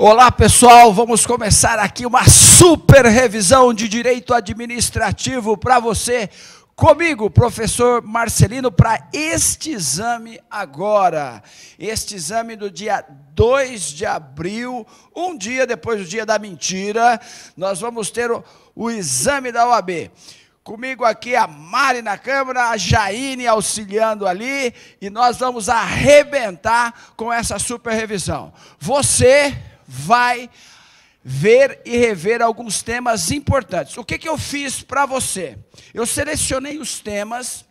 Olá pessoal, vamos começar aqui uma super revisão de direito administrativo para você, comigo, professor Marcelino, para este exame agora. Este exame do dia 2 de abril, um dia depois do dia da mentira, nós vamos ter o exame da OAB. Comigo aqui a Mari na câmera, a Jaine auxiliando ali, e nós vamos arrebentar com essa super revisão. Você vai ver e rever alguns temas importantes. O que eu fiz para você? Eu selecionei os temas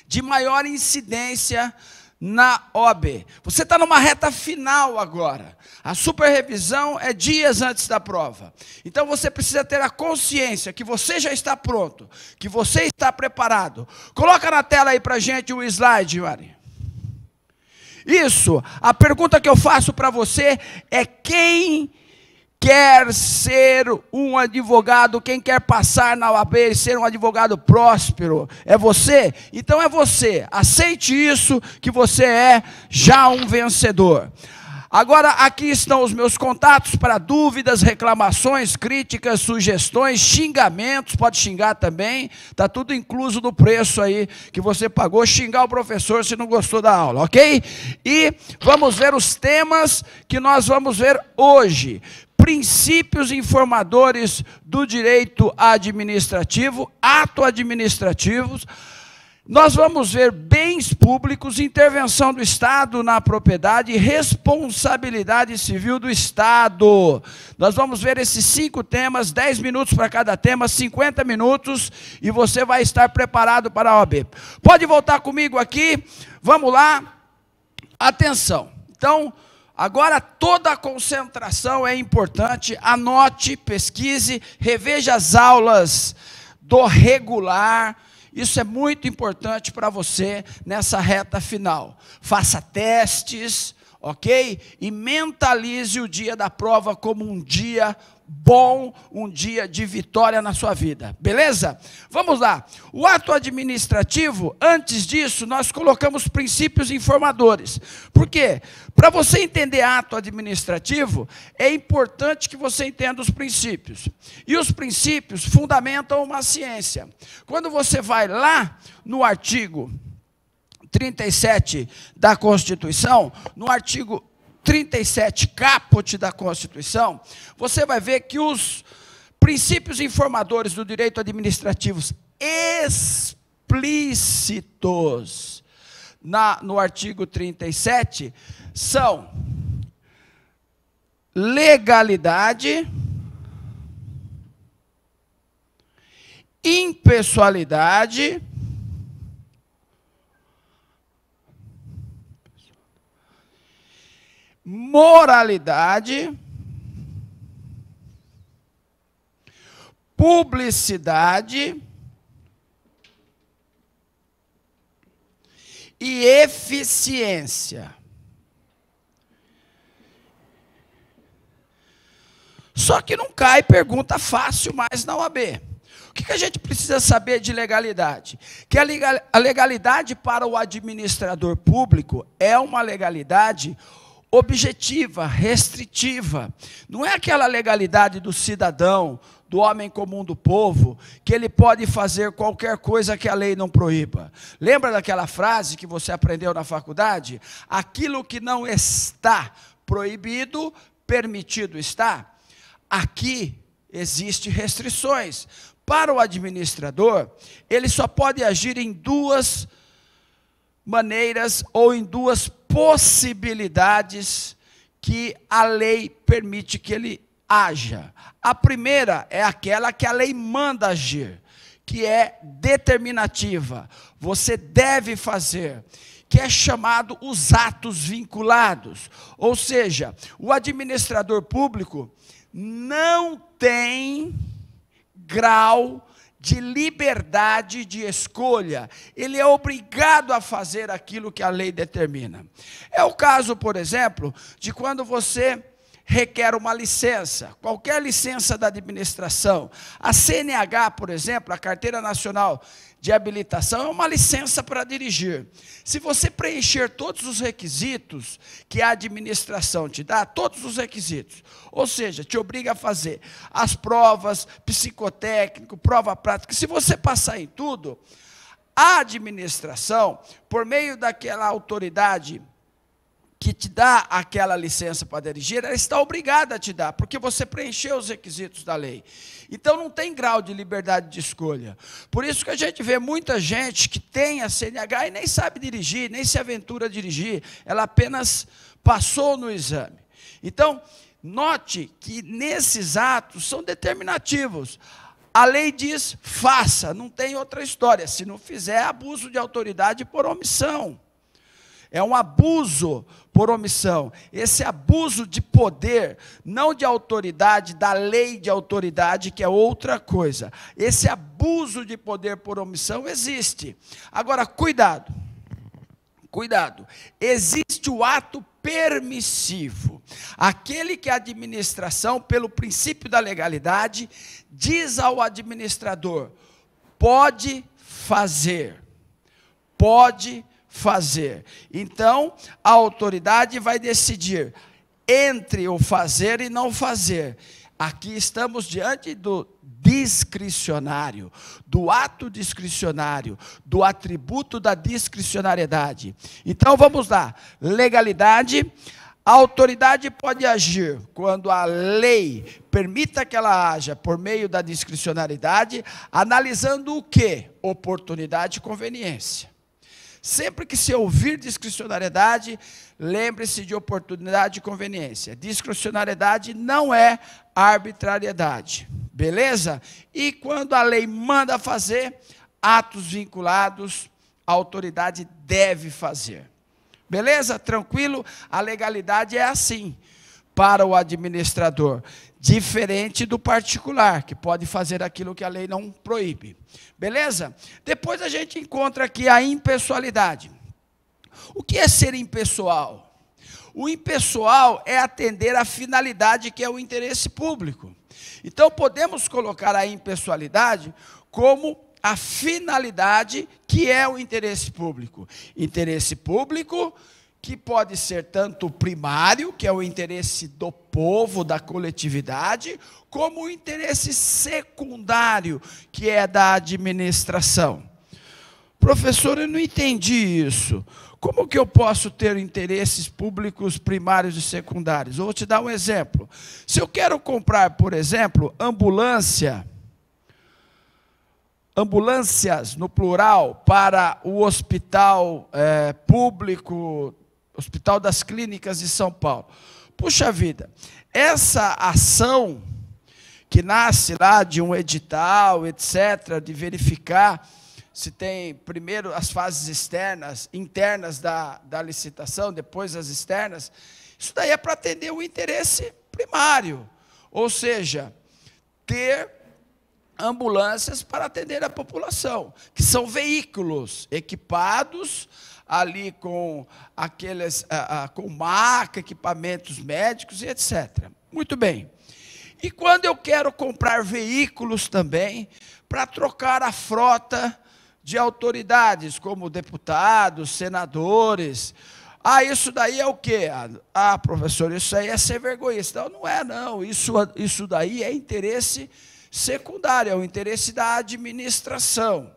de maior incidência na OAB. Você está numa reta final agora. A superrevisão é dias antes da prova. Então você precisa ter a consciência que você já está pronto, que você está preparado. Coloca na tela aí para a gente o slide, Mari. Isso, a pergunta que eu faço para você é: quem quer ser um advogado, quem quer passar na OAB e ser um advogado próspero? É você? Então é você, aceite isso, que você é já um vencedor. Agora, aqui estão os meus contatos para dúvidas, reclamações, críticas, sugestões, xingamentos, pode xingar também, está tudo incluso no preço aí que você pagou, xingar o professor se não gostou da aula, ok? E vamos ver os temas que nós vamos ver hoje. Princípios informadores do direito administrativo, ato administrativos. Nós vamos ver bens públicos, intervenção do Estado na propriedade, responsabilidade civil do Estado. Nós vamos ver esses 5 temas, 10 minutos para cada tema, 50 minutos, e você vai estar preparado para a OAB. Pode voltar comigo aqui, vamos lá, atenção. Então, agora toda a concentração é importante, anote, pesquise, reveja as aulas do regular. Isso é muito importante para você nessa reta final. Faça testes, ok? E mentalize o dia da prova como um dia bom, um dia de vitória na sua vida. Beleza? Vamos lá. O ato administrativo, antes disso, nós colocamos princípios informadores. Por quê? Para você entender ato administrativo, é importante que você entenda os princípios. E os princípios fundamentam uma ciência. Quando você vai lá no artigo 37 da Constituição, no artigo 37, caput da Constituição, você vai ver que os princípios informadores do direito administrativo explícitos no artigo 37 são legalidade, impessoalidade, moralidade, publicidade e eficiência. Só que não cai pergunta fácil mais na OAB. O que a gente precisa saber de legalidade? Que a legalidade para o administrador público é uma legalidade objetiva, restritiva. Não é aquela legalidade do cidadão, do homem comum do povo, que ele pode fazer qualquer coisa que a lei não proíba. Lembra daquela frase que você aprendeu na faculdade? Aquilo que não está proibido, permitido está. Aqui existem restrições. Para o administrador, ele só pode agir em 2 maneiras ou em 2 possibilidades que a lei permite que ele haja. A primeira é aquela que a lei manda agir, que é determinativa. Você deve fazer, que é chamado os atos vinculados. Ou seja, o administrador público não tem grau de liberdade de escolha. Ele é obrigado a fazer aquilo que a lei determina. É o caso, por exemplo, de quando você requer uma licença, qualquer licença da administração. A CNH, por exemplo, a Carteira Nacional de Habilitação, é uma licença para dirigir. Se você preencher todos os requisitos que a administração te dá, todos os requisitos, ou seja, te obriga a fazer as provas, psicotécnico, prova prática, se você passar em tudo, a administração, por meio daquela autoridade que te dá aquela licença para dirigir, ela está obrigada a te dar, porque você preencheu os requisitos da lei. Então, não tem grau de liberdade de escolha. Por isso que a gente vê muita gente que tem a CNH e nem sabe dirigir, nem se aventura a dirigir, ela apenas passou no exame. Então, note que nesses atos são determinativos. A lei diz, faça, não tem outra história. Se não fizer, é abuso de autoridade por omissão. É um abuso por omissão. Esse abuso de poder, não de autoridade, da lei de autoridade, que é outra coisa. Esse abuso de poder por omissão existe. Agora, cuidado. Cuidado. Existe o ato permissivo. Aquele que a administração, pelo princípio da legalidade, diz ao administrador, pode fazer. Pode fazer. Então, a autoridade vai decidir entre o fazer e não fazer. Aqui estamos diante do discricionário, do ato discricionário, do atributo da discricionariedade. Então, vamos lá. Legalidade. A autoridade pode agir quando a lei permita que ela haja por meio da discricionariedade, analisando o quê? Oportunidade e conveniência. Sempre que se ouvir discricionariedade, lembre-se de oportunidade e conveniência. Discricionariedade não é arbitrariedade, beleza? E quando a lei manda fazer, atos vinculados, a autoridade deve fazer. Beleza? Tranquilo? A legalidade é assim para o administrador, diferente do particular, que pode fazer aquilo que a lei não proíbe. Beleza? Depois a gente encontra aqui a impessoalidade. O que é ser impessoal? O impessoal é atender à finalidade que é o interesse público. Então, podemos colocar a impessoalidade como a finalidade que é o interesse público. Interesse público que pode ser tanto primário, que é o interesse do povo, da coletividade, como o interesse secundário, que é da administração. Professor, eu não entendi isso. Como que eu posso ter interesses públicos primários e secundários? Eu vou te dar um exemplo. Se eu quero comprar, por exemplo, ambulâncias, no plural, para o hospital público, Hospital das Clínicas de São Paulo. Puxa vida, essa ação que nasce lá de um edital, etc., de verificar se tem primeiro as fases internas da licitação, depois as externas, isso daí é para atender o interesse primário, ou seja, ter ambulâncias para atender a população, que são veículos equipados ali com com maca, equipamentos médicos e etc. Muito bem. E quando eu quero comprar veículos também, para trocar a frota de autoridades, como deputados, senadores, isso daí é o quê? Professor, isso aí é ser vergonhista. Não é, não. Isso daí é interesse secundário, é o interesse da administração.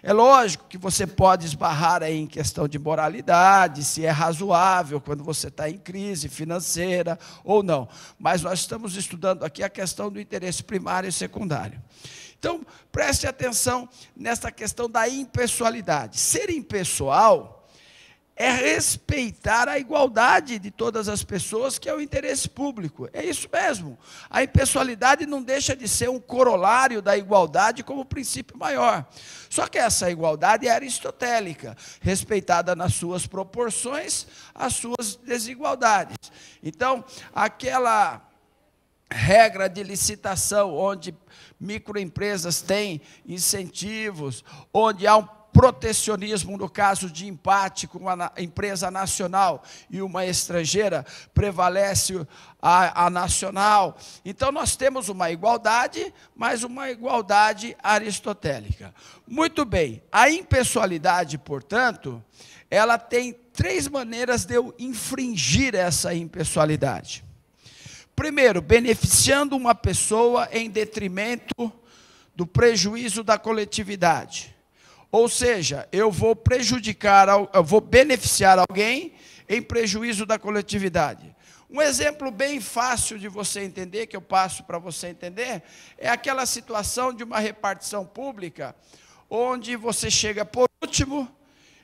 É lógico que você pode esbarrar aí em questão de moralidade, se é razoável quando você está em crise financeira ou não. Mas nós estamos estudando aqui a questão do interesse primário e secundário. Então, preste atenção nessa questão da impessoalidade. Ser impessoal é respeitar a igualdade de todas as pessoas, que é o interesse público. É isso mesmo. A impessoalidade não deixa de ser um corolário da igualdade como princípio maior. Só que essa igualdade é aristotélica, respeitada nas suas proporções, as suas desigualdades. Então, aquela regra de licitação, onde microempresas têm incentivos, onde há um protecionismo no caso de empate com uma empresa nacional e uma estrangeira, prevalece a nacional. Então nós temos uma igualdade, mas uma igualdade aristotélica. Muito bem, a impessoalidade, portanto, ela tem 3 maneiras de eu infringir essa impessoalidade. Primeiro, beneficiando uma pessoa em detrimento do prejuízo da coletividade. Ou seja, eu vou beneficiar alguém em prejuízo da coletividade. Um exemplo bem fácil de você entender, que eu passo para você entender, é aquela situação de uma repartição pública, onde você chega por último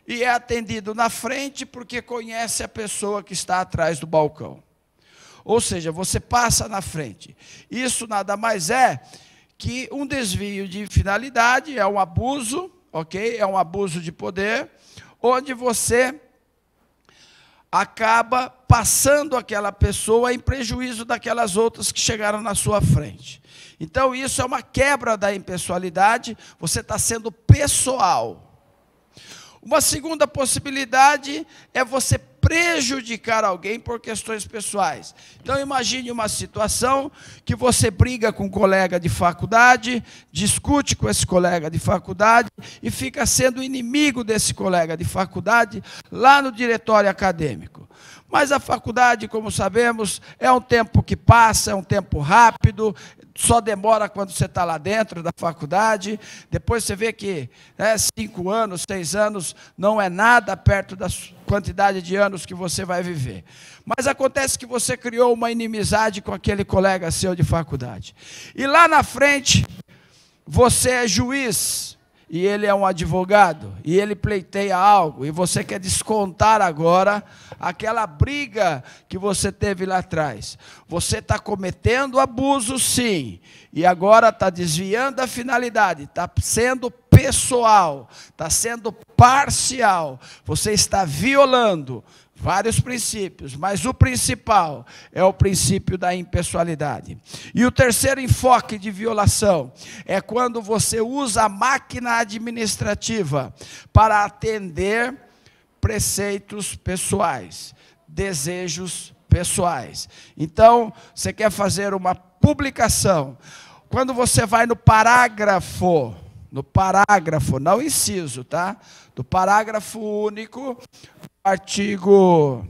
e é atendido na frente porque conhece a pessoa que está atrás do balcão. Ou seja, você passa na frente. Isso nada mais é que um desvio de finalidade, é um abuso, ok? É um abuso de poder, onde você acaba passando aquela pessoa em prejuízo daquelas outras que chegaram na sua frente. Então, isso é uma quebra da impessoalidade, você está sendo pessoal. Uma segunda possibilidade é você prejudicar alguém por questões pessoais. Então, imagine uma situação que você briga com um colega de faculdade, discute com esse colega de faculdade e fica sendo inimigo desse colega de faculdade lá no diretório acadêmico. Mas a faculdade, como sabemos, é um tempo que passa, é um tempo rápido, só demora quando você está lá dentro da faculdade, depois você vê que 5 anos, 6 anos, não é nada perto da quantidade de anos que você vai viver. Mas acontece que você criou uma inimizade com aquele colega seu de faculdade. E lá na frente, você é juiz, e ele é um advogado, e ele pleiteia algo, e você quer descontar agora aquela briga que você teve lá atrás. Você está cometendo abuso, sim, e agora está desviando a finalidade, está sendo pessoal, está sendo parcial, você está violando vários princípios, mas o principal é o princípio da impessoalidade. E o terceiro enfoque de violação é quando você usa a máquina administrativa para atender preceitos pessoais, desejos pessoais. Então, você quer fazer uma publicação. Quando você vai no parágrafo, não inciso, tá? Do parágrafo único, artigo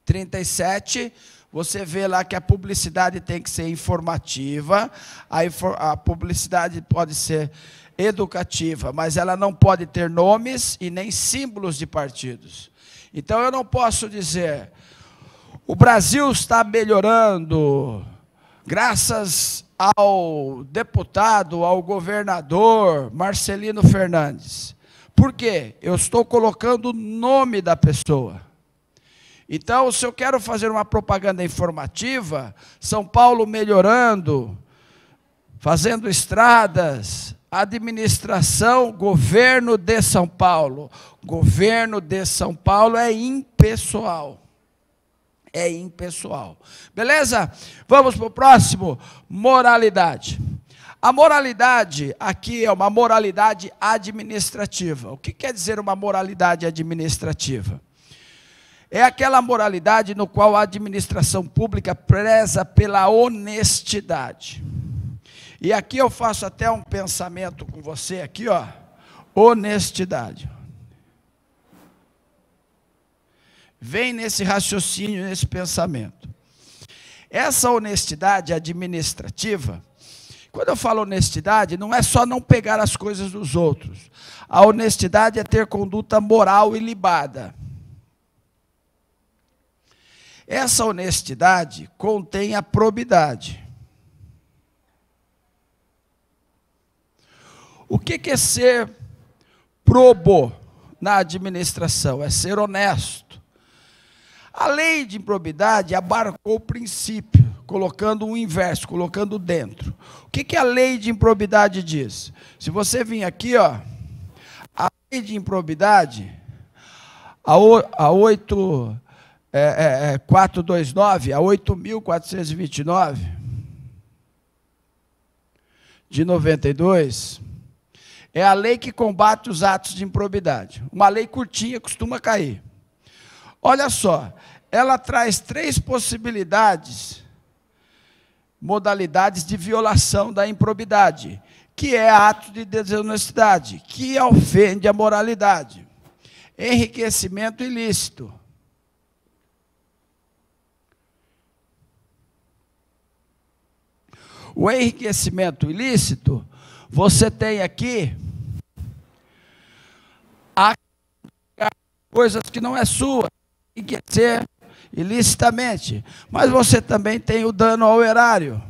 37, você vê lá que a publicidade tem que ser informativa, a publicidade pode ser educativa, mas ela não pode ter nomes e nem símbolos de partidos. Então eu não posso dizer, o Brasil está melhorando, graças ao deputado, ao governador Marcelino Fernandes. Por quê? Eu estou colocando o nome da pessoa. Então, se eu quero fazer uma propaganda informativa, São Paulo melhorando, fazendo estradas, administração, governo de São Paulo. Governo de São Paulo é impessoal. É impessoal. Beleza? Vamos para o próximo. Moralidade. A moralidade aqui é uma moralidade administrativa. O que quer dizer uma moralidade administrativa? É aquela moralidade no qual a administração pública preza pela honestidade. E aqui eu faço até um pensamento com você aqui, ó. Honestidade. Vem nesse raciocínio, nesse pensamento. Essa honestidade administrativa, quando eu falo honestidade, não é só não pegar as coisas dos outros. A honestidade é ter conduta moral ilibada. Essa honestidade contém a probidade. O que é ser probo na administração? É ser honesto. A lei de improbidade abarcou o princípio, colocando o inverso, colocando dentro. O que a lei de improbidade diz? Se você vir aqui, ó, a lei de improbidade, a 429, a 8.429, de 92, É a lei que combate os atos de improbidade. Uma lei curtinha costuma cair. Olha só, ela traz 3 possibilidades, modalidades de violação da improbidade, que é ato de desonestidade, que ofende a moralidade. Enriquecimento ilícito. O enriquecimento ilícito, você tem aqui coisas que não é sua, enriquecer ilicitamente, mas você também tem o dano ao erário.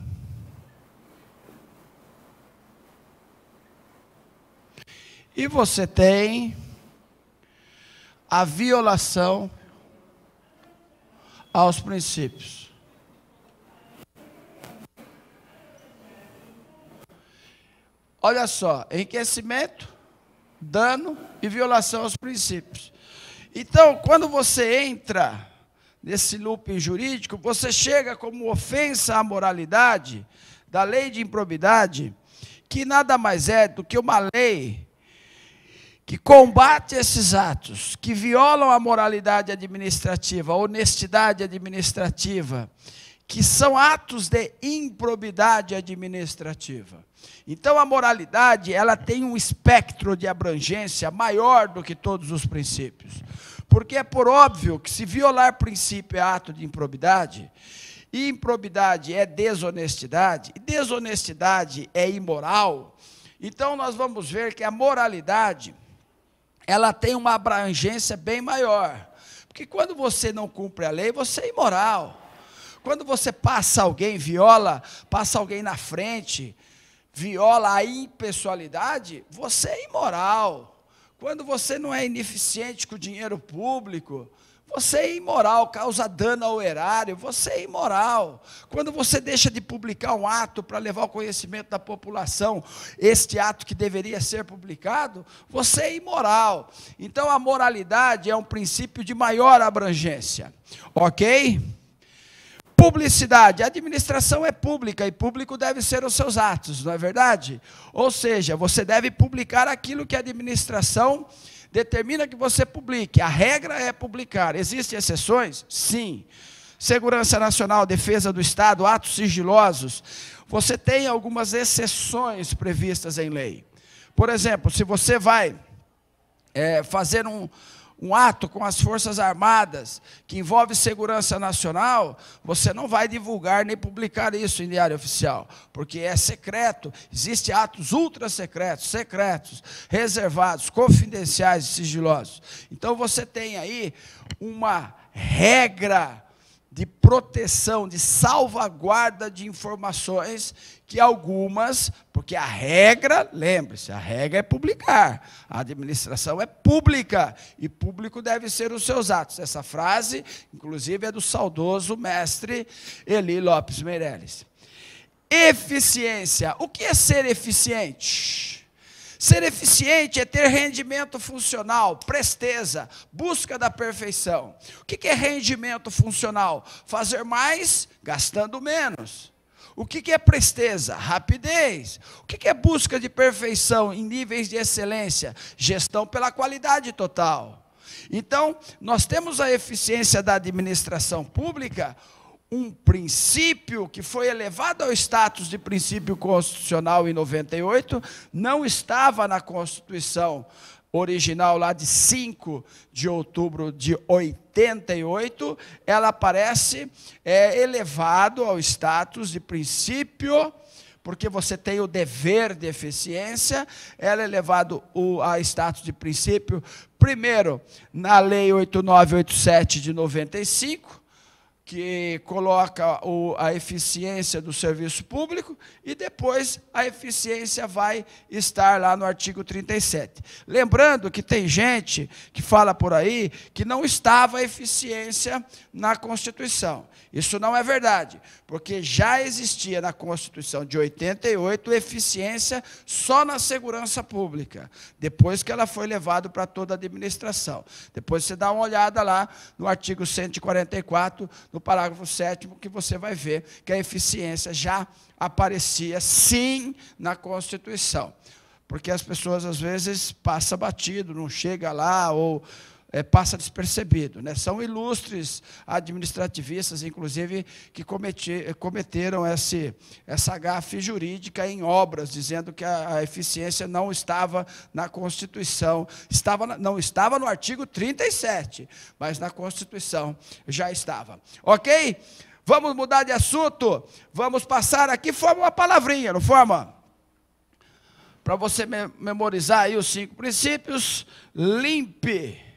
E você tem a violação aos princípios. Olha só, enriquecimento, dano e violação aos princípios. Então, quando você entra nesse looping jurídico, você chega como ofensa à moralidade da lei de improbidade, que nada mais é do que uma lei que combate esses atos, que violam a moralidade administrativa, a honestidade administrativa, que são atos de improbidade administrativa. Então, a moralidade, ela tem um espectro de abrangência maior do que todos os princípios. Porque é por óbvio que se violar princípio é ato de improbidade, e improbidade é desonestidade, e desonestidade é imoral, então nós vamos ver que a moralidade, ela tem uma abrangência bem maior. Porque quando você não cumpre a lei, você é imoral. Quando você passa alguém, viola, passa alguém na frente, viola a impessoalidade, você é imoral. Quando você não é ineficiente com o dinheiro público, você é imoral, causa dano ao erário, você é imoral. Quando você deixa de publicar um ato para levar ao conhecimento da população, este ato que deveria ser publicado, você é imoral. Então, a moralidade é um princípio de maior abrangência, ok? Publicidade, a administração é pública e público deve ser os seus atos, não é verdade? Ou seja, você deve publicar aquilo que a administração determina que você publique. A regra é publicar. Existem exceções? Sim. Segurança Nacional, Defesa do Estado, atos sigilosos. Você tem algumas exceções previstas em lei. Por exemplo, se você vai fazer um ato com as Forças Armadas que envolve segurança nacional, você não vai divulgar nem publicar isso em diário oficial, porque é secreto. Existem atos ultra secretos, reservados, confidenciais e sigilosos. Então você tem aí uma regra de proteção, de salvaguarda de informações, que algumas, porque a regra, lembre-se, a regra é publicar, a administração é pública, e público deve ser os seus atos. Essa frase, inclusive, é do saudoso mestre Eli Lopes Meireles. Eficiência. O que é ser eficiente? Ser eficiente é ter rendimento funcional, presteza, busca da perfeição. O que é rendimento funcional? Fazer mais, gastando menos. O que é presteza? Rapidez. O que é busca de perfeição em níveis de excelência? Gestão pela qualidade total. Então, nós temos a eficiência da administração pública, um princípio que foi elevado ao status de princípio constitucional em 98, não estava na Constituição original lá de 5 de outubro de 88, ela aparece elevado ao status de princípio, porque você tem o dever de eficiência, ela é elevado a status de princípio, primeiro, na Lei 8987 de 95, que coloca a eficiência do serviço público, e depois a eficiência vai estar lá no artigo 37. Lembrando que tem gente que fala por aí que não estava a eficiência na Constituição. Isso não é verdade, porque já existia na Constituição de 88 eficiência só na segurança pública, depois que ela foi levada para toda a administração. Depois você dá uma olhada lá no artigo 144, no parágrafo 7º, que você vai ver que a eficiência já aparecia, sim, na Constituição. porque as pessoas às vezes passam batido, não chega lá, ou passa despercebido, né? São ilustres administrativistas, inclusive, que cometeram essa gafe jurídica em obras, dizendo que a eficiência não estava na Constituição, não estava no artigo 37, mas na Constituição já estava. Ok? Vamos mudar de assunto, vamos passar aqui, forma uma palavrinha, não forma? Para você memorizar aí os 5 princípios. Limpe.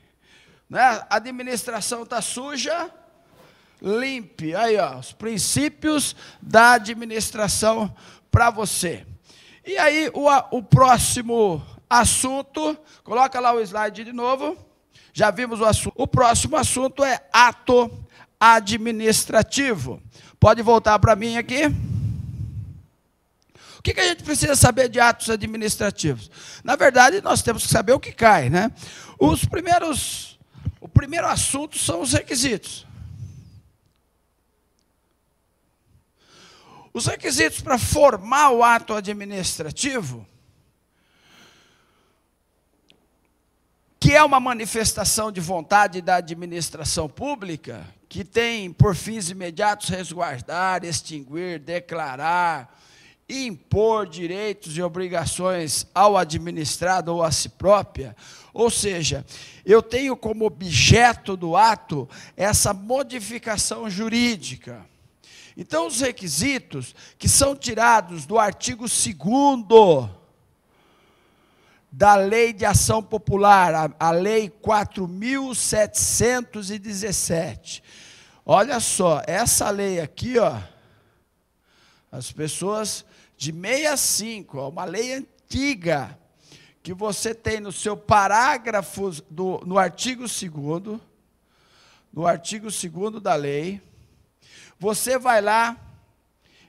Né? A administração está suja, limpe. Aí, ó, os princípios da administração para você. E aí, o próximo assunto, coloca lá o slide de novo, já vimos o assunto. O próximo assunto é ato administrativo. Pode voltar para mim aqui. O que a gente precisa saber de atos administrativos? Na verdade, nós temos que saber o que cai, né? O primeiro assunto são os requisitos. Os requisitos para formar o ato administrativo, que é uma manifestação de vontade da administração pública, que tem por fins imediatos resguardar, extinguir, declarar, impor direitos e obrigações ao administrado ou a si própria. Ou seja, eu tenho como objeto do ato essa modificação jurídica. Então, os requisitos que são tirados do artigo 2º da Lei de Ação Popular, a Lei 4.717. Olha só, essa lei aqui, ó, as pessoas de 65, ó, uma lei antiga, que você tem no seu parágrafo, no artigo 2º, no artigo 2º da lei, você vai lá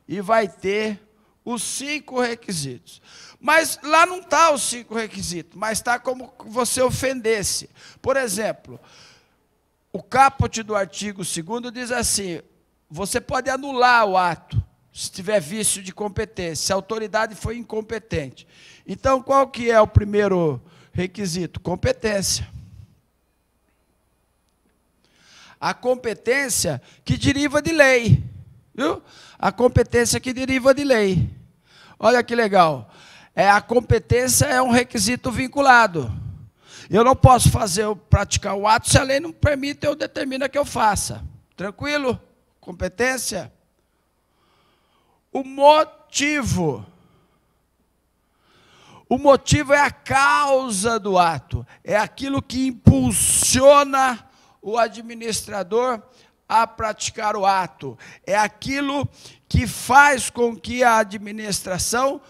e vai ter os 5 requisitos. Mas lá não está os 5 requisitos, mas está como você ofendesse. Por exemplo, o caput do artigo 2º diz assim, você pode anular o ato, se tiver vício de competência, se a autoridade foi incompetente. Então, qual que é o primeiro requisito? Competência. A competência que deriva de lei, viu? A competência que deriva de lei. Olha que legal. A competência é um requisito vinculado. Eu não posso praticar o ato se a lei não permite, eu determino que eu faça. Tranquilo? Competência. O motivo. O motivo é a causa do ato. É aquilo que impulsiona o administrador a praticar o ato. É aquilo que faz com que a administração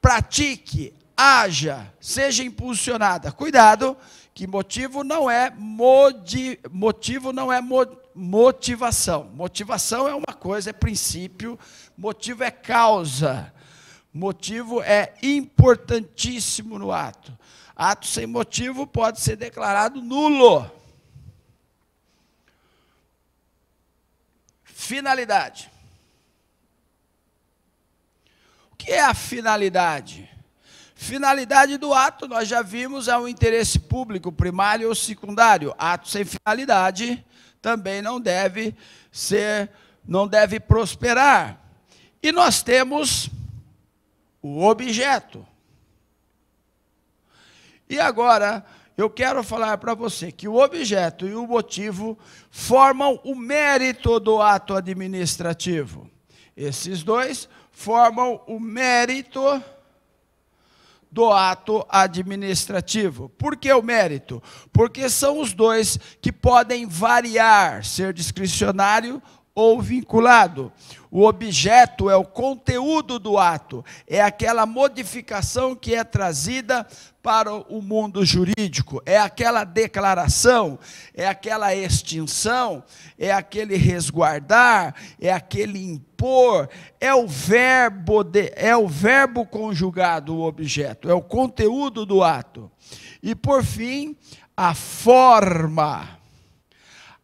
pratique, haja, seja impulsionada. Cuidado, que motivo não é motivação. Motivação é uma coisa, é princípio, motivo é causa. Motivo é importantíssimo no ato. Ato sem motivo pode ser declarado nulo. Finalidade. O que é a finalidade? Finalidade do ato, nós já vimos, é o interesse público primário ou secundário. Ato sem finalidade também não deve prosperar. E nós temos o objeto. E agora, eu quero falar para você que o objeto e o motivo formam o mérito do ato administrativo. Esses dois formam o mérito do ato administrativo. Por que o mérito? Porque são os dois que podem variar, ser discricionário ou vinculado. O objeto é o conteúdo do ato, é aquela modificação que é trazida para o mundo jurídico, é aquela declaração, é aquela extinção, é aquele resguardar, é aquele impor, é o verbo conjugado, o objeto, é o conteúdo do ato. E por fim, a forma.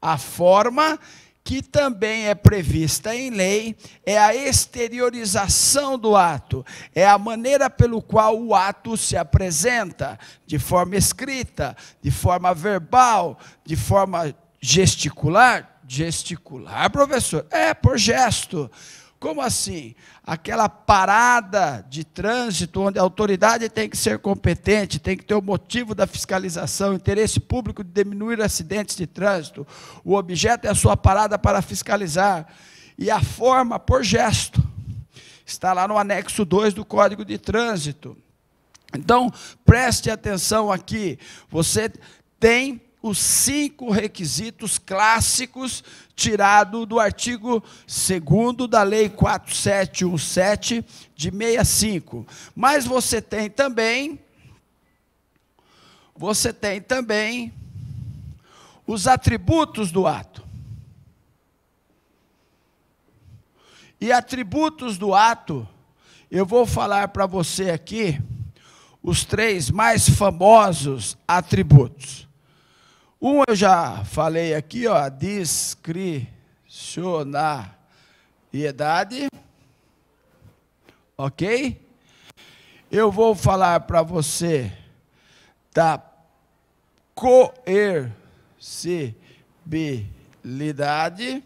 A forma que também é prevista em lei, é a exteriorização do ato, é a maneira pelo qual o ato se apresenta, de forma escrita, de forma verbal, de forma gesticular. Gesticular, professor? É, por gesto. Como assim? Aquela parada de trânsito onde a autoridade tem que ser competente, tem que ter o motivo da fiscalização, interesse público de diminuir acidentes de trânsito. O objeto é a sua parada para fiscalizar. E a forma por gesto. Está lá no anexo 2 do Código de Trânsito. Então, preste atenção aqui. Você tem os 5 requisitos clássicos tirados do artigo 2º da Lei 4717 de 65. Mas você tem também os atributos do ato. E atributos do ato, eu vou falar para você aqui os 3 mais famosos atributos. Um eu já falei aqui, ó, discricionariedade, ok? Eu vou falar para você da coercibilidade,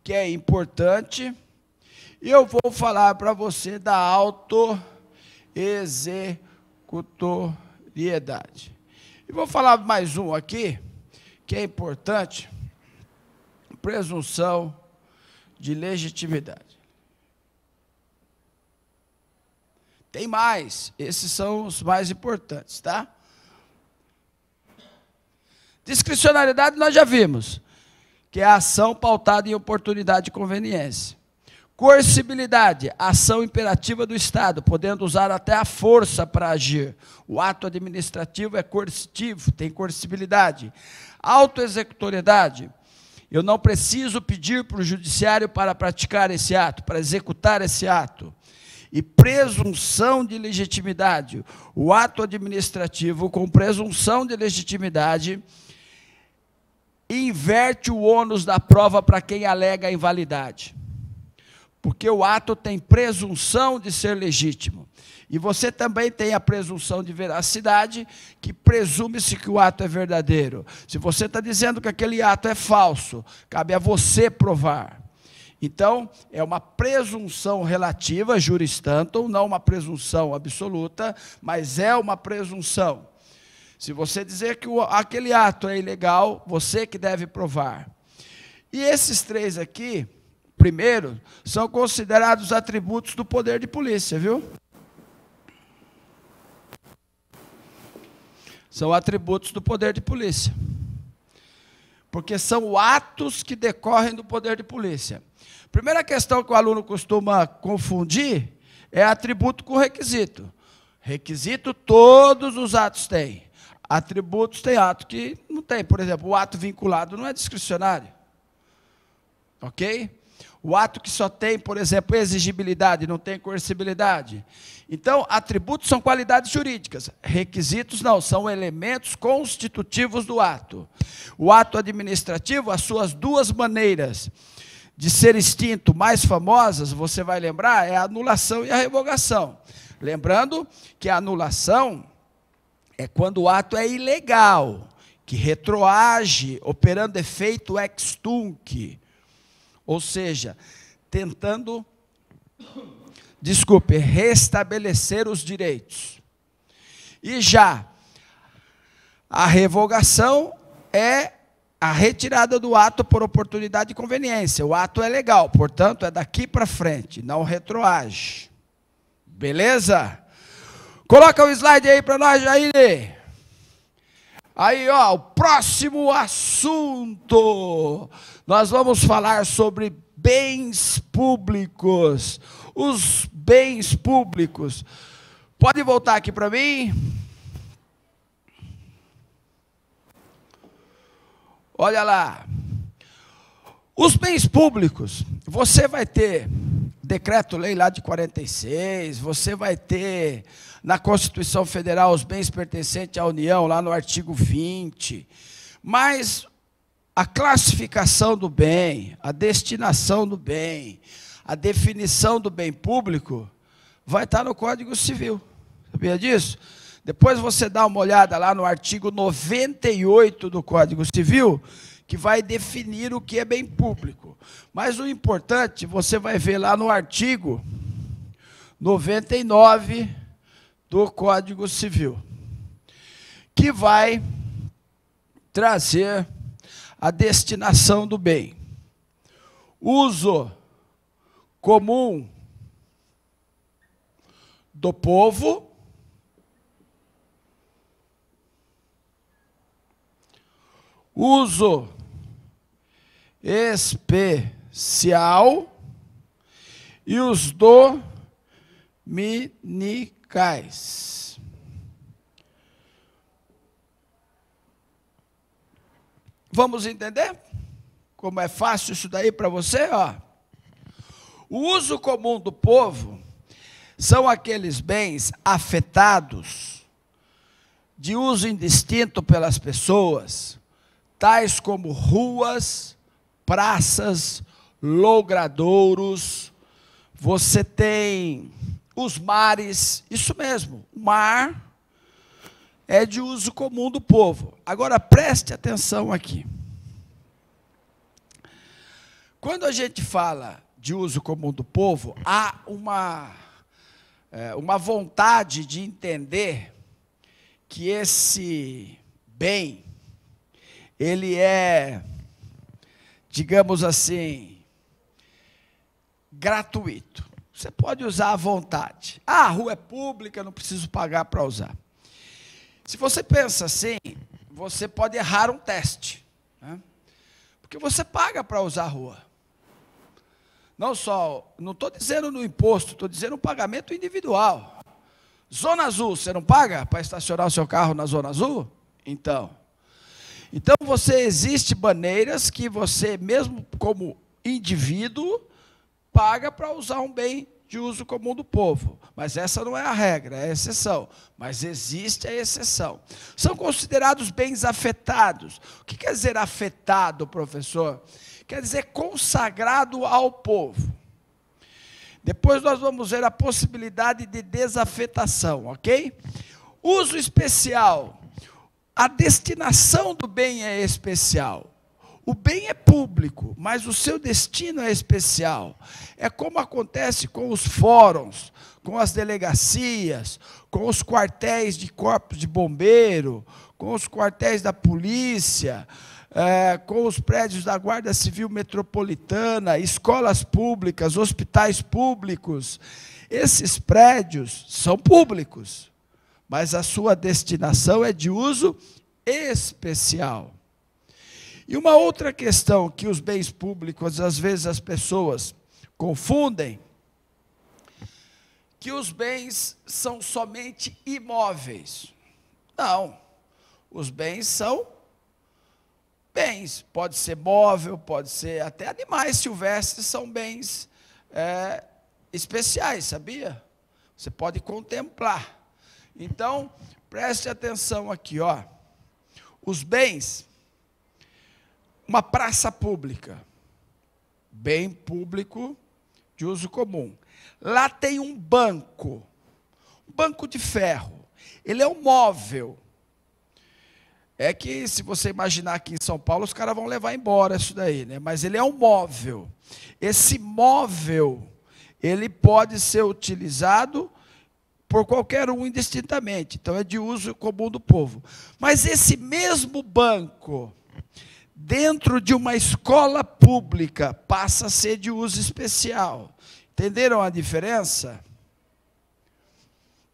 que é importante, e eu vou falar para você da autoexecutoriedade. E vou falar mais um aqui, que é importante, presunção de legitimidade. Tem mais, esses são os mais importantes, tá? Discricionariedade nós já vimos, que é a ação pautada em oportunidade e conveniência. Coercibilidade, ação imperativa do Estado, podendo usar até a força para agir. O ato administrativo é coercitivo, tem coercibilidade. Autoexecutoriedade, eu não preciso pedir para o judiciário para praticar esse ato, para executar esse ato. E presunção de legitimidade, o ato administrativo com presunção de legitimidade inverte o ônus da prova para quem alega a invalidade. Porque o ato tem presunção de ser legítimo. E você também tem a presunção de veracidade, que presume-se que o ato é verdadeiro. Se você está dizendo que aquele ato é falso, cabe a você provar. Então, é uma presunção relativa, juris tantum, não uma presunção absoluta, mas é uma presunção. Se você dizer que aquele ato é ilegal, você que deve provar. E esses 3 aqui, primeiro, são considerados atributos do poder de polícia, viu? São atributos do poder de polícia. Porque são atos que decorrem do poder de polícia. Primeira questão que o aluno costuma confundir é atributo com requisito. Requisito todos os atos têm. Atributos tem ato que não tem. Por exemplo, o ato vinculado não é discricionário. Ok? O ato que só tem, por exemplo, exigibilidade, não tem coercibilidade. Então, atributos são qualidades jurídicas. Requisitos não, são elementos constitutivos do ato. O ato administrativo, as suas 2 maneiras de ser extinto mais famosas, você vai lembrar, é a anulação e a revogação. Lembrando que a anulação é quando o ato é ilegal, que retroage, operando efeito ex tunc. Ou seja, tentando, restabelecer os direitos. E já a revogação é a retirada do ato por oportunidade e conveniência. O ato é legal, portanto, é daqui para frente, não retroage. Beleza? Coloca o slide aí para nós, Jair. Aí, ó, o próximo assunto. Nós vamos falar sobre bens públicos. Os bens públicos. Pode voltar aqui para mim? Olha lá. Os bens públicos, você vai ter decreto-lei lá de 46, você vai ter na Constituição Federal os bens pertencentes à União, lá no artigo 20. Mas a classificação do bem, a destinação do bem, a definição do bem público, vai estar no Código Civil. Sabia disso? Depois você dá uma olhada lá no artigo 98 do Código Civil, que vai definir o que é bem público. Mas o importante, você vai ver lá no artigo 99 do Código Civil, que vai trazer a destinação do bem. Uso comum do povo, uso especial e os dominicais. Vamos entender como é fácil isso daí para você? Ó. O uso comum do povo são aqueles bens afetados de uso indistinto pelas pessoas, tais como ruas, praças, logradouros. Você tem os mares, isso mesmo, o mar é de uso comum do povo. Agora preste atenção aqui. Quando a gente fala de uso comum do povo, há uma vontade de entender que esse bem, ele é, digamos assim, gratuito. Você pode usar à vontade. Ah, a rua é pública, não preciso pagar para usar. Se você pensa assim, você pode errar um teste, né? Porque você paga para usar a rua. Não estou dizendo no imposto, estou dizendo no pagamento individual. Zona Azul, você não paga para estacionar o seu carro na Zona Azul? Então existe maneiras que você, mesmo como indivíduo, paga para usar um bem de uso comum do povo. Mas essa não é a regra, é a exceção. Mas existe a exceção. São considerados bens afetados. O que quer dizer afetado, professor? Quer dizer consagrado ao povo. Depois nós vamos ver a possibilidade de desafetação, ok? Uso especial. A destinação do bem é especial. O bem é público, mas o seu destino é especial. É como acontece com os fóruns, com as delegacias, com os quartéis de corpos de bombeiro, com os quartéis da polícia, com os prédios da Guarda Civil Metropolitana, escolas públicas, hospitais públicos. Esses prédios são públicos, mas a sua destinação é de uso especial. E uma outra questão que os bens públicos, às vezes as pessoas confundem, que os bens são somente imóveis. Não, os bens são bens, pode ser móvel, pode ser até animais silvestres, são bens especiais, sabia? Você pode contemplar. Então, preste atenção aqui, ó. Os bens, uma praça pública, bem público de uso comum. Lá tem um banco de ferro. Ele é um móvel. É que, se você imaginar aqui em São Paulo, os caras vão levar embora isso daí, né? Mas ele é um móvel. Esse móvel, ele pode ser utilizado por qualquer um indistintamente. Então, é de uso comum do povo. Mas esse mesmo banco, dentro de uma escola pública, passa a ser de uso especial. Entenderam a diferença?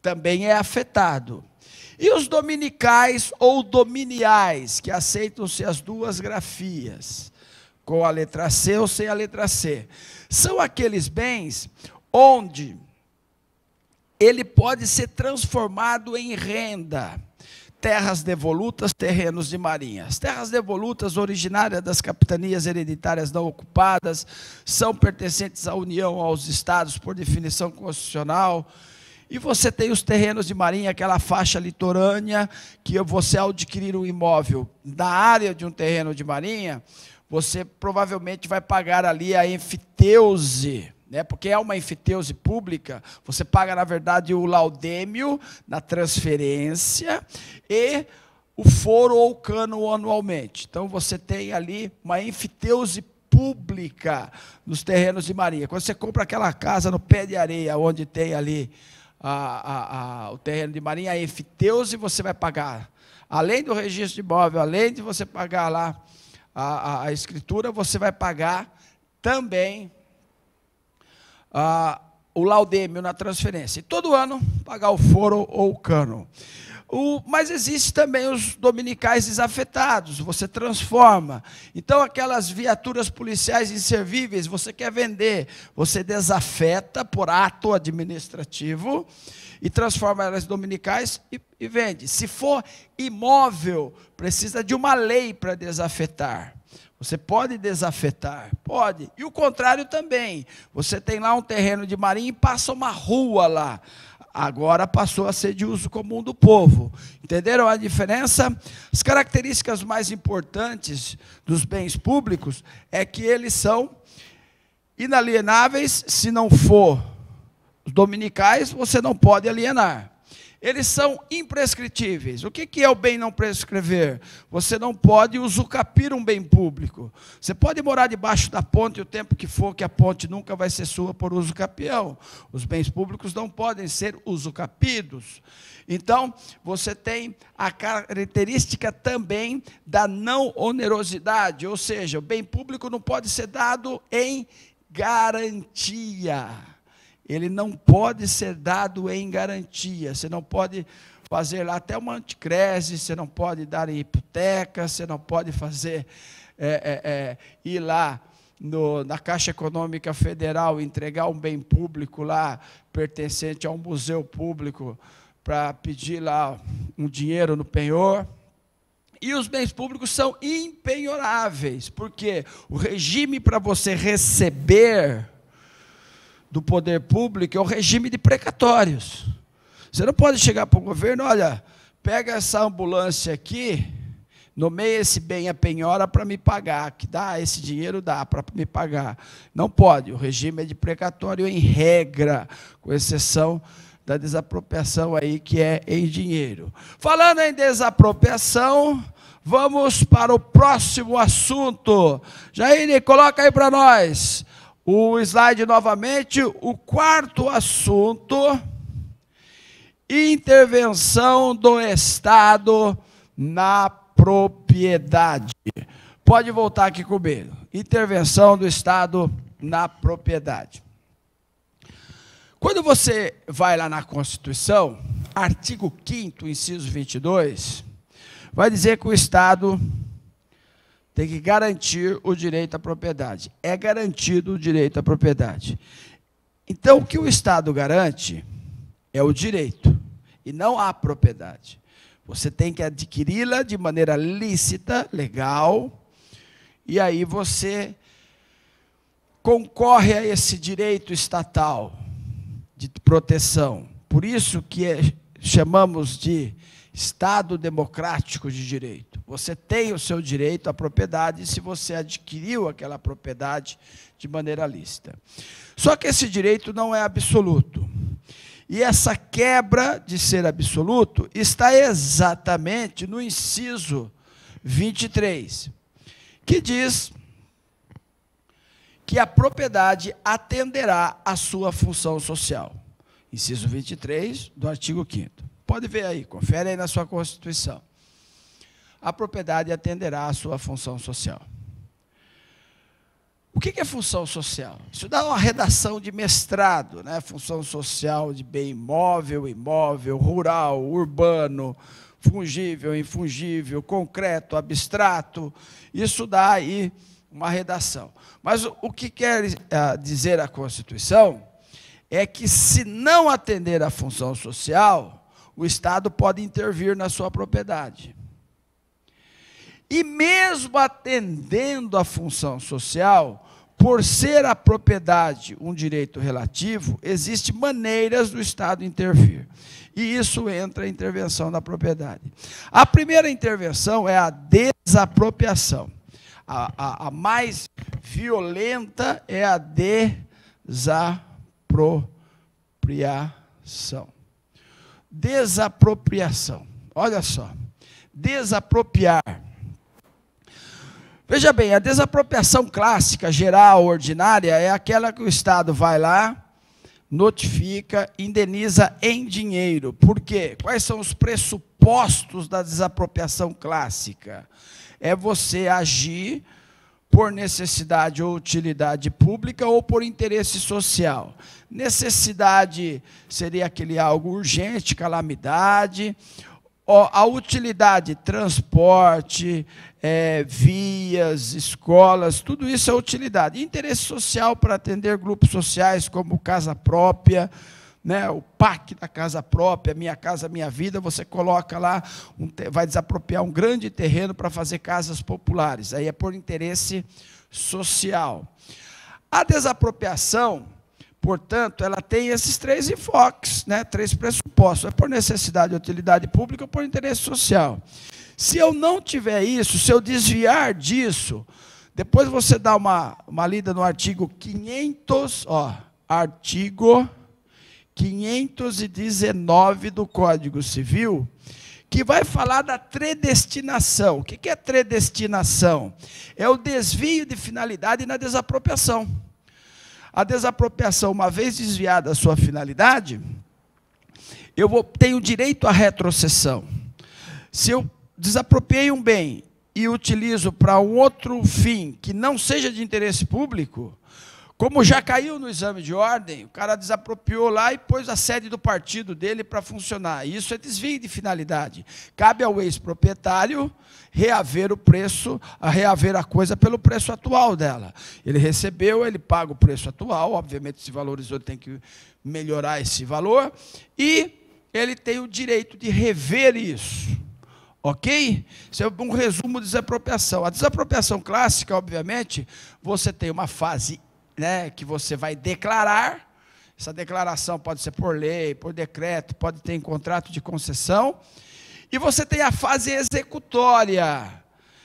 Também é afetado. E os dominicais ou dominiais, que aceitam-se as duas grafias, com a letra C ou sem a letra C, são aqueles bens onde ele pode ser transformado em renda. Terras devolutas, terrenos de marinhas. Terras devolutas, originárias das capitanias hereditárias não ocupadas, são pertencentes à União, aos estados, por definição constitucional. E você tem os terrenos de marinha, aquela faixa litorânea, que você ao adquirir um imóvel na área de um terreno de marinha, você provavelmente vai pagar ali a enfiteuse, né? Porque é uma enfiteuse pública, você paga, na verdade, o laudêmio na transferência e o foro ou cano anualmente. Então, você tem ali uma enfiteuse pública nos terrenos de marinha. Quando você compra aquela casa no pé de areia, onde tem ali o terreno de marinha, a enfiteuse, você vai pagar, além do registro de imóvel, além de você pagar lá a escritura, você vai pagar também o laudêmio na transferência. E todo ano pagar o foro ou o cano. Mas existe também os dominicais desafetados, você transforma. Então, aquelas viaturas policiais inservíveis, você quer vender, você desafeta por ato administrativo e transforma elas em dominicais e vende. Se for imóvel, precisa de uma lei para desafetar. Você pode desafetar? Pode. E o contrário também. Você tem lá um terreno de marinha e passa uma rua lá. Agora passou a ser de uso comum do povo. Entenderam a diferença? As características mais importantes dos bens públicos é que eles são inalienáveis. Se não for os dominicais, você não pode alienar. Eles são imprescritíveis. O que é o bem não prescrever? Você não pode usucapir um bem público. Você pode morar debaixo da ponte o tempo que for, que a ponte nunca vai ser sua por usucapião. Os bens públicos não podem ser usucapidos. Então, você tem a característica também da não onerosidade, ou seja, o bem público não pode ser dado em garantia. Ele não pode ser dado em garantia. Você não pode fazer lá até uma anticrese, você não pode dar em hipoteca, você não pode fazer, ir lá na Caixa Econômica Federal, entregar um bem público lá, pertencente a um museu público, para pedir lá um dinheiro no penhor. E os bens públicos são impenhoráveis, porque o regime para você receber do poder público é o regime de precatórios. Você não pode chegar para o governo, olha, pega essa ambulância aqui, nomeia esse bem a penhora para me pagar, que dá esse dinheiro, dá para me pagar. Não pode, o regime é de precatório em regra, com exceção da desapropriação aí, que é em dinheiro. Falando em desapropriação, vamos para o próximo assunto. Jair, coloca aí para nós o slide novamente, o quarto assunto: intervenção do Estado na propriedade. Pode voltar aqui comigo. Intervenção do Estado na propriedade. Quando você vai lá na Constituição, artigo 5º, inciso 22, vai dizer que o Estado tem que garantir o direito à propriedade. É garantido o direito à propriedade. Então, o que o Estado garante é o direito, e não a propriedade. Você tem que adquiri-la de maneira lícita, legal, e aí você concorre a esse direito estatal de proteção. Por isso que chamamos de Estado democrático de direito. Você tem o seu direito à propriedade se você adquiriu aquela propriedade de maneira lícita. Só que esse direito não é absoluto. E essa quebra de ser absoluto está exatamente no inciso 23, que diz que a propriedade atenderá à sua função social. Inciso 23 do artigo 5º. Pode ver aí, confere aí na sua Constituição. A propriedade atenderá à sua função social. O que é função social? Isso dá uma redação de mestrado, né? Função social de bem imóvel, imóvel, rural, urbano, fungível, infungível, concreto, abstrato. Isso dá aí uma redação. Mas o que quer dizer a Constituição é que, se não atender à função social, o Estado pode intervir na sua propriedade. E mesmo atendendo à função social, por ser a propriedade um direito relativo, existem maneiras do Estado intervir. E isso entra a intervenção na propriedade. A primeira intervenção é a desapropriação. A mais violenta é a desapropriação. Desapropriação. Olha só. Desapropriar. Veja bem, a desapropriação clássica, geral, ordinária, é aquela que o Estado vai lá, notifica, indeniza em dinheiro. Por quê? Quais são os pressupostos da desapropriação clássica? É você agir por necessidade ou utilidade pública ou por interesse social. Necessidade seria aquele algo urgente, calamidade. A utilidade, transporte, vias, escolas, tudo isso é utilidade. Interesse social para atender grupos sociais como casa própria, né, o PAC da casa própria, Minha Casa Minha Vida, você coloca lá, vai desapropriar um grande terreno para fazer casas populares. Aí é por interesse social. A desapropriação, portanto, ela tem esses três enfoques, né, três pressupostos. É por necessidade, utilidade pública ou por interesse social. Se eu não tiver isso, se eu desviar disso, depois você dá uma lida no artigo 500, artigo 519 do Código Civil, que vai falar da predestinação. O que é predestinação? É o desvio de finalidade na desapropriação. A desapropriação, uma vez desviada a sua finalidade, eu tenho direito à retrocessão. Se eu desapropriei um bem e utilizo para um outro fim que não seja de interesse público, como já caiu no exame de ordem, o cara desapropriou lá e pôs a sede do partido dele para funcionar. Isso é desvio de finalidade. Cabe ao ex-proprietário reaver o preço, reaver a coisa pelo preço atual dela. Ele recebeu, ele paga o preço atual, obviamente se valorizou, ele tem que melhorar esse valor, e ele tem o direito de rever isso. Ok? Isso é um resumo de desapropriação. A desapropriação clássica, obviamente, você tem uma fase, né, que você vai declarar. Essa declaração pode ser por lei, por decreto, pode ter em contrato de concessão. E você tem a fase executória,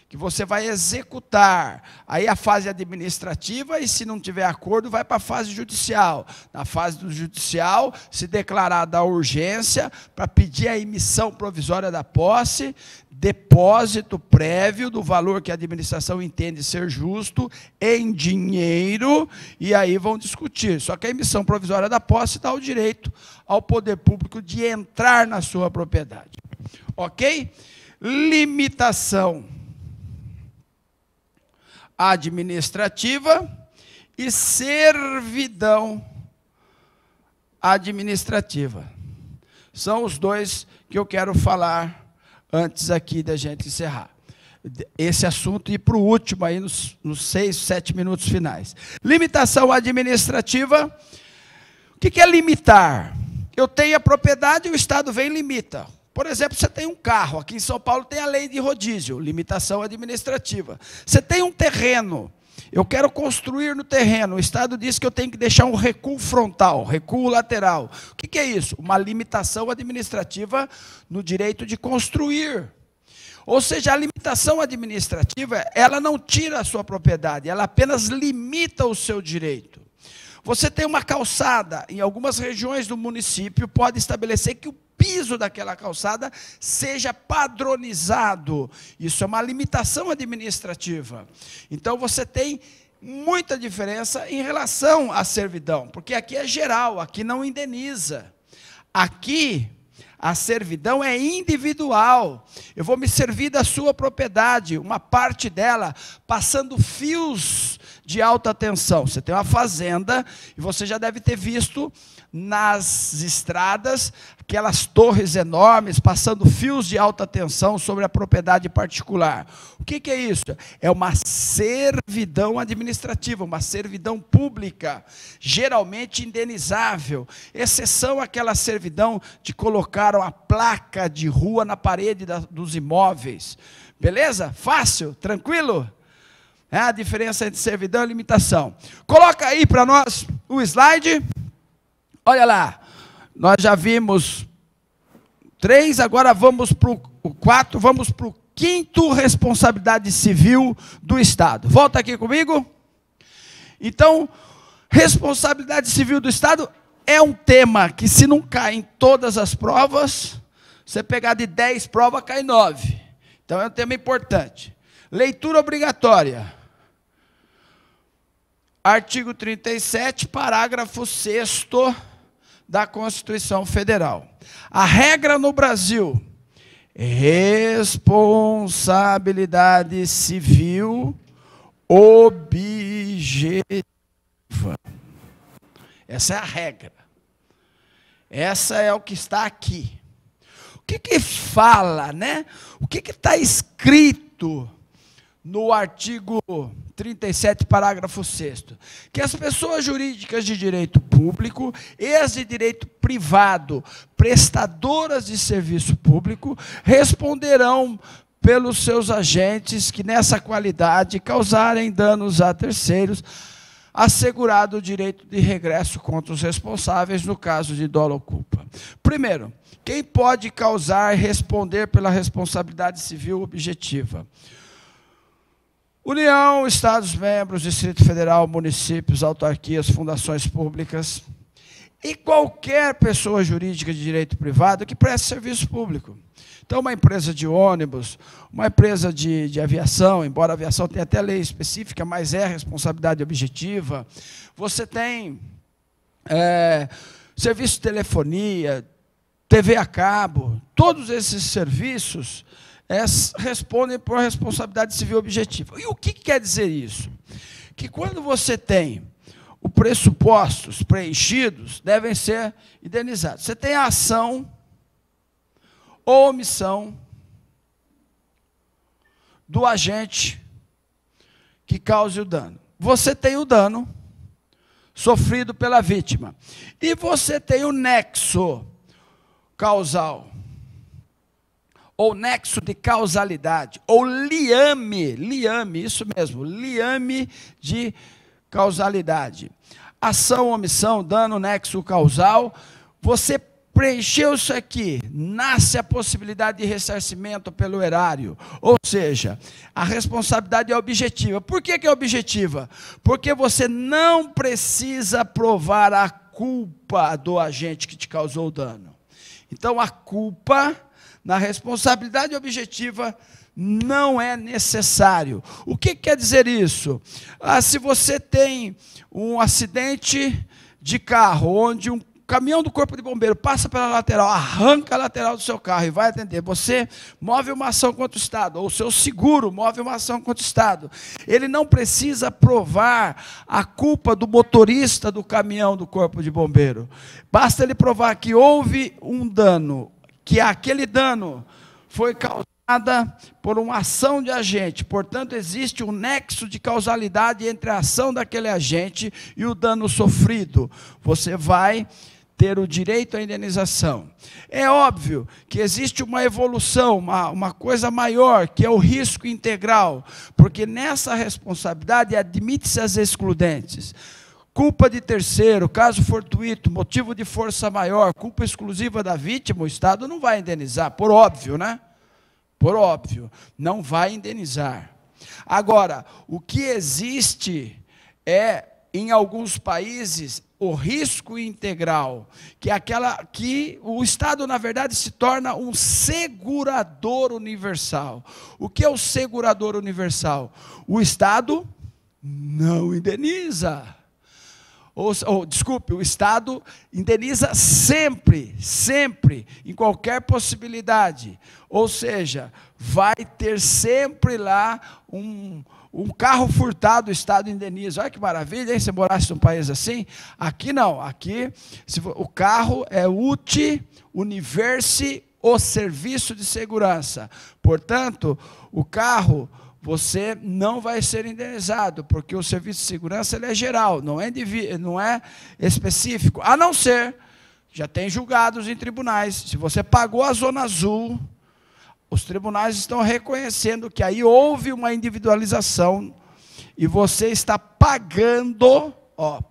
que você vai executar. Aí a fase administrativa, e se não tiver acordo, vai para a fase judicial. Na fase do judicial, se declarar da urgência para pedir a emissão provisória da posse, depósito prévio do valor que a administração entende ser justo, em dinheiro, e aí vão discutir. Só que a emissão provisória da posse dá o direito ao poder público de entrar na sua propriedade. Ok? Limitação administrativa e servidão administrativa. São os dois que eu quero falar antes aqui da gente encerrar esse assunto e ir para o último aí nos 6, 7 minutos finais. Limitação administrativa. O que é limitar? Eu tenho a propriedade e o Estado vem e limita. Por exemplo, você tem um carro, aqui em São Paulo tem a lei de rodízio, limitação administrativa. Você tem um terreno, eu quero construir no terreno, o Estado diz que eu tenho que deixar um recuo frontal, recuo lateral. O que é isso? Uma limitação administrativa no direito de construir. Ou seja, a limitação administrativa, ela não tira a sua propriedade, ela apenas limita o seu direito. Você tem uma calçada, em algumas regiões do município, pode estabelecer que o piso daquela calçada seja padronizado. Isso é uma limitação administrativa. Então, você tem muita diferença em relação à servidão, porque aqui é geral, aqui não indeniza. Aqui, a servidão é individual. Eu vou me servir da sua propriedade, uma parte dela, passando fios de alta tensão. Você tem uma fazenda e você já deve ter visto nas estradas aquelas torres enormes passando fios de alta tensão sobre a propriedade particular. O que é isso? É uma servidão administrativa, uma servidão pública, geralmente indenizável, exceção aquela servidão de colocar uma placa de rua na parede dos imóveis. Beleza? Fácil? Tranquilo? É a diferença entre servidão e limitação. Coloca aí para nós o slide. Olha lá. Nós já vimos 3, agora vamos para o 4, vamos para o 5º, responsabilidade civil do Estado. Volta aqui comigo. Então, responsabilidade civil do Estado é um tema que, se não cai em todas as provas, você pegar de 10 provas, cai 9. Então, é um tema importante. Leitura obrigatória. Artigo 37, parágrafo 6º da Constituição Federal. A regra no Brasil: responsabilidade civil objetiva. Essa é a regra. Essa é o que está aqui. O que fala, né? O que está escrito no artigo 37, parágrafo 6º? Que as pessoas jurídicas de direito público e as de direito privado, prestadoras de serviço público, responderão pelos seus agentes que, nessa qualidade, causarem danos a terceiros, assegurado o direito de regresso contra os responsáveis no caso de dolo ou culpa. Primeiro, quem pode causar e responder pela responsabilidade civil objetiva? União, Estados-membros, Distrito Federal, municípios, autarquias, fundações públicas e qualquer pessoa jurídica de direito privado que preste serviço público. Então, uma empresa de ônibus, uma empresa de aviação, embora a aviação tenha até lei específica, mas é responsabilidade objetiva. Você tem serviço de telefonia, TV a cabo, todos esses serviços respondem por responsabilidade civil objetiva. E o que quer dizer isso? Que quando você tem os pressupostos preenchidos, devem ser indenizados. Você tem a ação ou omissão do agente que cause o dano. Você tem o dano sofrido pela vítima. E você tem o nexo causal, ou nexo de causalidade, ou liame, isso mesmo, liame de causalidade. Ação, omissão, dano, nexo causal. Você preencheu isso aqui, nasce a possibilidade de ressarcimento pelo erário. Ou seja, a responsabilidade é objetiva. Por que é objetiva? Porque você não precisa provar a culpa do agente que te causou o dano. Então, a culpa na responsabilidade objetiva não é necessário. O que quer dizer isso? Se você tem um acidente de carro, onde um caminhão do corpo de bombeiro passa pela lateral, arranca a lateral do seu carro e vai atender, você move uma ação contra o Estado, ou o seu seguro move uma ação contra o Estado. Ele não precisa provar a culpa do motorista do caminhão do corpo de bombeiro. Basta ele provar que houve um dano, que aquele dano foi causado por uma ação de agente. Portanto, existe um nexo de causalidade entre a ação daquele agente e o dano sofrido. Você vai ter o direito à indenização. É óbvio que existe uma evolução, uma coisa maior, que é o risco integral, porque nessa responsabilidade admite-se as excludentes. Culpa de terceiro, caso fortuito, motivo de força maior, culpa exclusiva da vítima, o Estado não vai indenizar, por óbvio, né? Por óbvio, não vai indenizar. Agora, o que existe é, em alguns países, o risco integral, que é aquela que o Estado, na verdade, se torna um segurador universal. O que é o segurador universal? O Estado não indeniza. Desculpe, o Estado indeniza sempre, em qualquer possibilidade. Ou seja, vai ter sempre lá um carro furtado, o Estado indeniza. Olha que maravilha, hein? Se morasse num país assim. Aqui não, aqui o carro é uti universi o serviço de segurança. Portanto, o carro, você não vai ser indenizado, porque o serviço de segurança ele é geral, não é específico, a não ser, já tem julgados em tribunais, se você pagou a zona azul, os tribunais estão reconhecendo que aí houve uma individualização e você está pagando,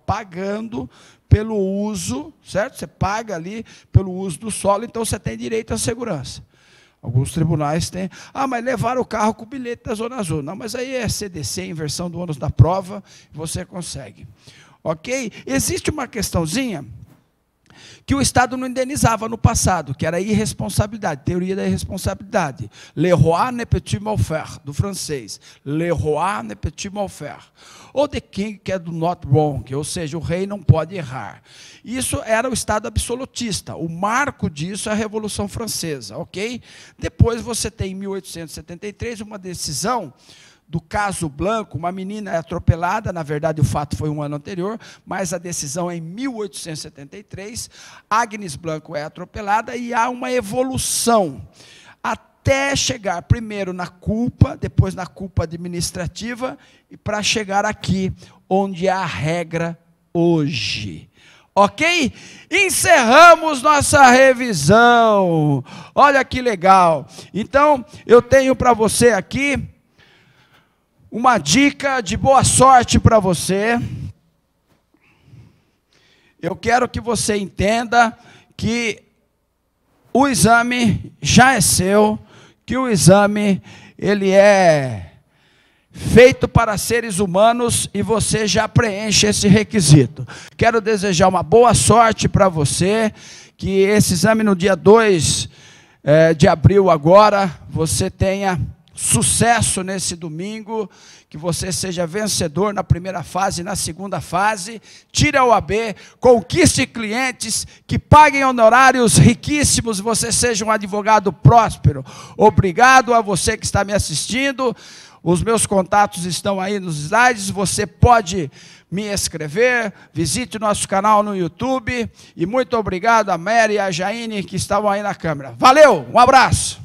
pagando pelo uso, certo? Você paga ali pelo uso do solo, então você tem direito à segurança. Alguns tribunais têm, mas levaram o carro com o bilhete da Zona Azul. Não, mas aí é CDC, inversão do ônus da prova, você consegue. Ok? Existe uma questãozinha que o Estado não indenizava no passado, que era a irresponsabilidade, teoria da irresponsabilidade. Le roi ne peut mal faire, do francês. Le roi ne peut mal faire. Ou the king, que é do not wrong, ou seja, o rei não pode errar. Isso era o Estado absolutista. O marco disso é a Revolução Francesa, ok? Depois você tem, em 1873, uma decisão do caso Blanco, uma menina é atropelada, na verdade o fato foi um ano anterior, mas a decisão é em 1873, Agnes Blanco é atropelada e há uma evolução, até chegar primeiro na culpa, depois na culpa administrativa, e para chegar aqui, onde é a regra hoje. Ok? Encerramos nossa revisão. Olha que legal. Então, eu tenho para você aqui uma dica de boa sorte para você. Eu quero que você entenda que o exame já é seu, que o exame ele é feito para seres humanos e você já preenche esse requisito. Quero desejar uma boa sorte para você, que esse exame no dia 2 de abril agora, você tenha sucesso nesse domingo, que você seja vencedor na primeira fase e na segunda fase, tire a OAB, conquiste clientes, que paguem honorários riquíssimos, você seja um advogado próspero. Obrigado a você que está me assistindo, os meus contatos estão aí nos slides, você pode me escrever, visite o nosso canal no YouTube, e muito obrigado a Mary e a Jaine que estavam aí na câmera. Valeu, um abraço!